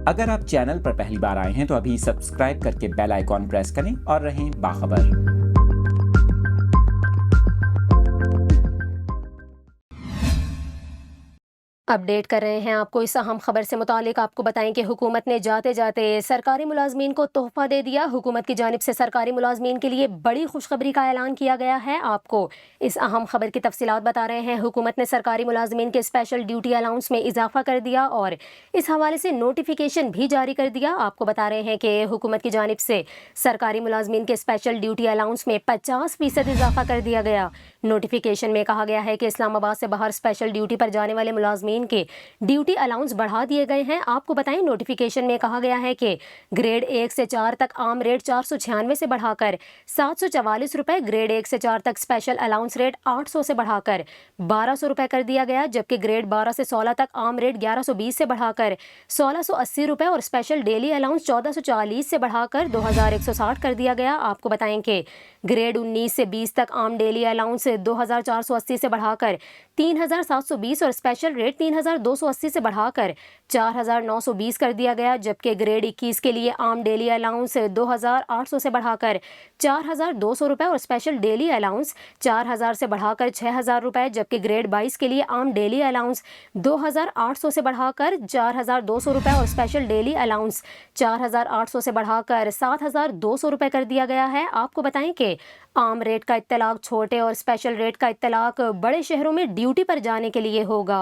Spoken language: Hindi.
अगर आप चैनल पर पहली बार आए हैं तो अभी सब्सक्राइब करके बेल आइकॉन प्रेस करें और रहें बाखबर। अपडेट कर रहे हैं आपको इस अहम खबर से मुतालिक। आपको बताएं कि हुकूमत ने जाते जाते सरकारी मुलाजमीन को तोहफा दे दिया। हुकूमत की जानिब से सरकारी मुलाजमीन के लिए बड़ी खुशखबरी का ऐलान किया गया है। आपको इस अहम खबर की तफसीलात बता रहे हैं। हुकूमत ने सरकारी मुलाजमीन के स्पेशल ड्यूटी अलाउंस में इजाफा कर दिया और इस हवाले से नोटिफिकेशन भी जारी कर दिया। आपको बता रहे हैं कि हुकूमत की जानिब से सरकारी मुलाजमीन के स्पेशल ड्यूटी अलाउंस में 50% इजाफा कर दिया गया। नोटिफिकेशन में कहा गया है कि इस्लामाबाद से बाहर स्पेशल ड्यूटी पर जाने वाले मुलाजमीन के ड्यूटी अलाउंस बढ़ा दिए गए हैं। आपको बताएं, नोटिफिकेशन में कहा गया है कि ग्रेड 1 से 4 तक आम रेट 496 से बढ़ाकर 744 रुपए, ग्रेड 1 से 4 तक स्पेशल अलाउंस रेट 800 से बढ़ाकर 1200 रुपए कर दिया गया, जबकि ग्रेड 12 से 16 तक आम रेट 1120 से बढ़ाकर 1680 रुपए और स्पेशल डेली अलाउंस 1440 से बढ़ाकर 2160 कर दिया गया। आपको बताएं कि ग्रेड 19 से 20 तक आम डेली अलाउंस 2480 से बढ़ाकर 3720 और स्पेशल रेट 3280 से बढ़ाकर 4920 कर दिया गया, जबकि ग्रेड 21 के लिए आम डेली अलाउंस 2800 से बढ़ाकर 4200 रुपए और स्पेशल डेली अलाउंस 4000 से बढ़ाकर 6000 रुपए, जबकि ग्रेड 22 के लिए आम डेली अलाउंस 2800 से बढ़ाकर 4200 रुपए और स्पेशल डेली अलाउंस 4800 से बढ़ाकर 7200 रुपए कर दिया गया है। आपको बताएं कि आम रेट का इत्तलाक छोटे और स्पेशल रेट का इत्तलाक बड़े शहरों में ड्यूटी पर जाने के लिए होगा।